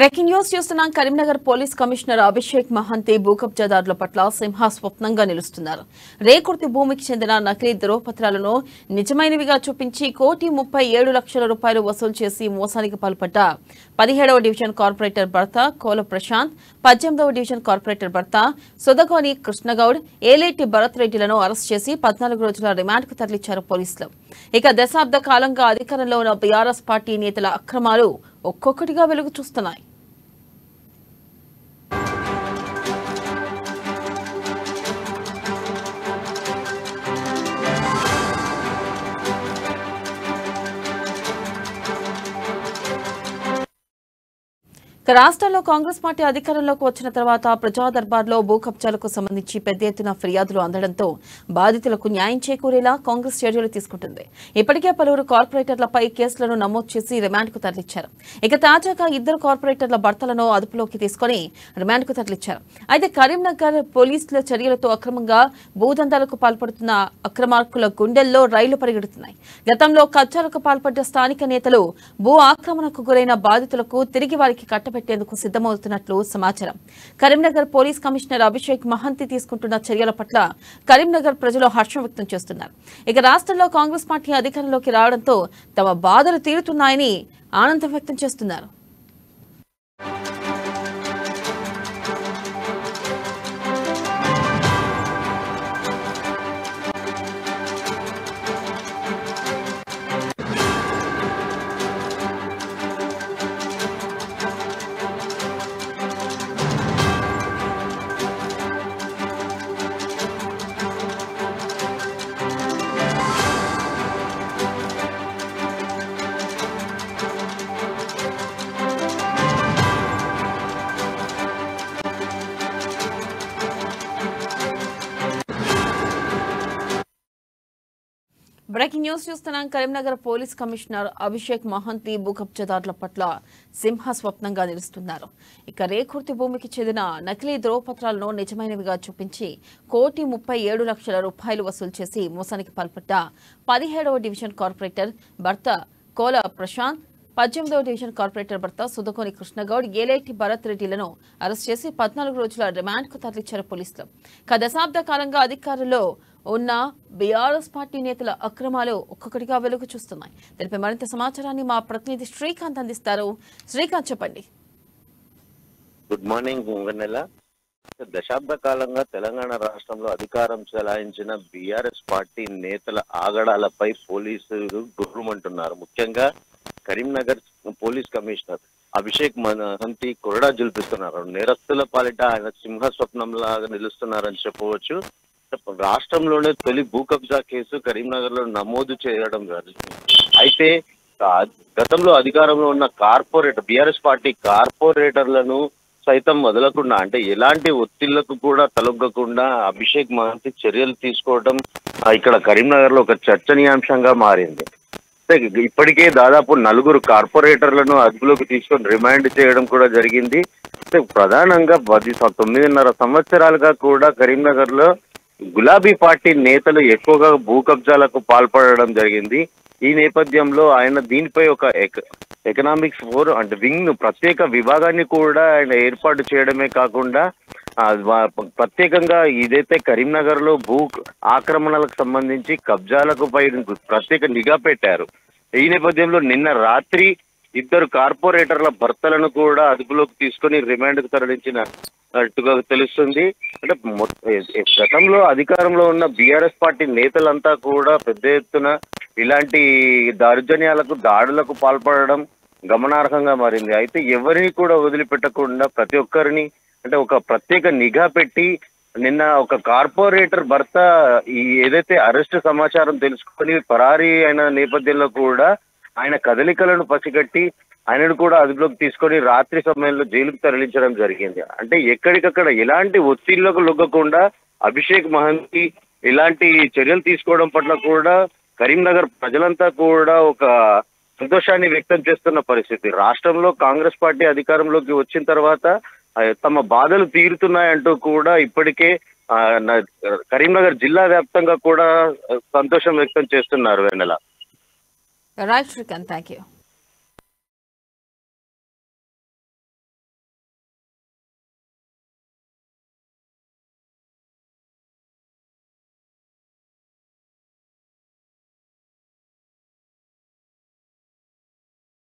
Breaking news చూస్తున్నాం. Karimnagar police commissioner Abhishek Mahanti భూకబ్జాదారుల పట్ల సింహస్వప్నంగా నిలుస్తున్నారు. రేకుర్తి భూమికి చెందిన నకిలీ ధ్రువపత్రాలను నిజమైనవిగా చూపించి ₹1,37,00,000 వసూలు చేసి మోసానికి పాల్పడ్డ 17వ డివిజన్ కార్పొరేటర్ భర్త కోల ప్రశాంత్, 18వ డివిజన్ కార్పొరేటర్ భర్త సుదగోని కృష్ణగౌడ్, ఏలేటి భరత్ రెడ్డిలను అరెస్ట్ చేసి 14 రోజుల రిమాండ్కు తరలించారు పోలీసులు. ఇక దశాబ్ద కాలంగా అధికారంలో ఉన్న బీఆర్ఎస్ పార్టీ నేతల అక్రమాలు ఒక్కొక్కటిగా వెలుగు చూస్తున్నాయి. రాష్ట్రంలో కాంగ్రెస్ పార్టీ అధికారంలోకి వచ్చిన తర్వాత ప్రజా దర్బార్లో భూ కబ్జాలకు సంబంధించి పెద్ద ఎత్తున ఫిర్యాదులు అందడంతో బాధితులకు న్యాయం చేకూరేలా కాంగ్రెస్ చర్యలు తీసుకుంటుంది. ఇప్పటికే పలువురు కార్పొరేటర్లపై కేసులను నమోదు చేసి రిమాండ్కు తరలించారు. ఇక తాజాగా 2 కార్పొరేటర్ల భర్తలను అదుపులోకి తీసుకుని రిమాండ్కు తరలించారు. అయితే కరీంనగర్ పోలీసుల చర్యలతో అక్రమంగా భూదందాలకు పాల్పడుతున్న అక్రమార్కుల గుండెల్లో రైళ్లు పరిగెడుతున్నాయి. గతంలో కబ్జాలకు పాల్పడ్డ స్థానిక నేతలు భూ ఆక్రమణకు గురైన బాధితులకు తిరిగి వారికి కట్టబెట్టేందుకు సిద్దమవుతున్నట్లు సమాచారం. కరీంనగర్ పోలీస్ కమిషనర్ అభిషేక్ మహంతి తీసుకుంటున్న చర్యల పట్ల కరీంనగర్ ప్రజలు హర్షం వ్యక్తం చేస్తున్నారు. ఇక రాష్ట్రంలో కాంగ్రెస్ పార్టీ అధికారంలోకి రావడంతో తమ బాధలు తీరుతున్నాయని ఆనందం వ్యక్తం చేస్తున్నారు. బ్రేకింగ్ న్యూస్ చూస్తున్నాం. కరీంనగర్ పోలీస్ కమిషనర్ అభిషేక్ మహంతి భూ కబ్జాదారుల పట్ల సింహస్వప్నంగా నిలుస్తున్నారు. ఇక రేకుర్తి భూమికి చెందిన నకిలీ ధ్రువపత్రాలను నిజమైనవిగా చూపించి ₹1,37,00,000 వసూలు చేసి మోసానికి పాల్పడ్డ 17వ డివిజన్ కార్పొరేటర్ భర్త కోల ప్రశాంత్, 18వ డివిజన్ కార్పొరేటర్ భర్త సుదగోని కృష్ణగౌడ్, ఏలేటి భరత్ రెడ్డిలను అరెస్ట్ చేసి 14 రోజుల రిమాండ్కు తరలించారు పోలీసులు. దశాబ్ద కాలంగా అధికారంలో ఉన్న బీఆర్ఎస్ పార్టీ నేతల అక్రమాలు ఒక్కొక్కటిగా వెలుగు చూస్తున్నాయి. దీనిపై మరింత సమాచారాన్ని మా ప్రతినిధి శ్రీకాంత్ అందిస్తారు. శ్రీకాంత్, చెప్పండి. గుడ్ మార్నింగ్ వెన్నెల. దశాబ్ద కాలంగా తెలంగాణ రాష్ట్రంలో అధికారం చెలాయించిన బీఆర్ఎస్ పార్టీ నేతల ఆగడాలపై పోలీసులు గుర్రుమంటున్నారు. ముఖ్యంగా కరీంనగర్ పోలీస్ కమిషనర్ అభిషేక్ మహంతి కొరడా జుల్పిస్తున్నారు. నేరస్తుల పాలిట ఆయన సింహస్వప్నంలాగా నిలుస్తున్నారని చెప్పవచ్చు. రాష్ట్రంలోనే తొలి భూ కబ్జా కేసు కరీంనగర్ లో నమోదు చేయడం జరిగింది. అయితే గతంలో అధికారంలో ఉన్న బీఆర్ఎస్ పార్టీ కార్పొరేటర్లను సైతం వదలకుండా, అంటే ఎలాంటి ఒత్తిళ్లకు కూడా తలొగ్గకుండా అభిషేక్ మహంతి చర్యలు తీసుకోవడం ఇక్కడ కరీంనగర్ లో ఒక చర్చనీయాంశంగా మారింది. ఇప్పటికే దాదాపు 4 కార్పొరేటర్లను అదుపులోకి తీసుకొని రిమాండ్ చేయడం కూడా జరిగింది. ప్రధానంగా 9.5 సంవత్సరాలుగా కూడా కరీంనగర్ లో గులాబీ పార్టీ నేతలు ఎక్కువగా భూ కబ్జాలకు పాల్పడడం జరిగింది. ఈ నేపథ్యంలో ఆయన దీనిపై ఒక ఎకనామిక్స్ అంటే వింగ్ ను, ప్రత్యేక విభాగాన్ని కూడా ఆయన ఏర్పాటు చేయడమే కాకుండా ప్రత్యేకంగా ఇదైతే కరీంనగర్ లో భూ ఆక్రమణలకు సంబంధించి కబ్జాలకు పై ప్రత్యేక నిఘా పెట్టారు. ఈ నేపథ్యంలో నిన్న రాత్రి 2 కార్పొరేటర్ల భర్తలను కూడా అదుపులోకి తీసుకొని రిమాండ్కు తరలించినట్టుగా తెలుస్తుంది. అంటే గతంలో అధికారంలో ఉన్న బీఆర్ఎస్ పార్టీ నేతలంతా కూడా పెద్ద ఎత్తున ఇలాంటి దౌర్జన్యాలకు, దాడులకు పాల్పడడం గమనార్హంగా మారింది. అయితే ఎవరిని కూడా వదిలిపెట్టకుండా ప్రతి ఒక్కరిని అంటే ఒక ప్రత్యేక నిఘా పెట్టి నిన్న ఒక కార్పొరేటర్ భర్త ఏదైతే అరెస్ట్ సమాచారం తెలుసుకొని పరారీ అయిన నేపథ్యంలో కూడా ఆయన కదలికలను పసిగట్టి ఆయనను కూడా అదుపులోకి తీసుకొని రాత్రి సమయంలో జైలుకు తరలించడం జరిగింది. అంటే ఎక్కడికక్కడ ఎలాంటి ఒత్తిళ్లకు లొగ్గకుండా అభిషేక్ మహంతి ఇలాంటి చర్యలు తీసుకోవడం పట్ల కూడా కరీంనగర్ ప్రజలంతా కూడా ఒక సంతోషాన్ని వ్యక్తం చేస్తున్న పరిస్థితి. రాష్ట్రంలో కాంగ్రెస్ పార్టీ అధికారంలోకి వచ్చిన తర్వాత తమ బాధలు తీరుతున్నాయంటూ కూడా ఇప్పటికే కరీంనగర్ జిల్లా వ్యాప్తంగా కూడా సంతోషం వ్యక్తం చేస్తున్నారు. Vennela. Right Srikanth, thank you.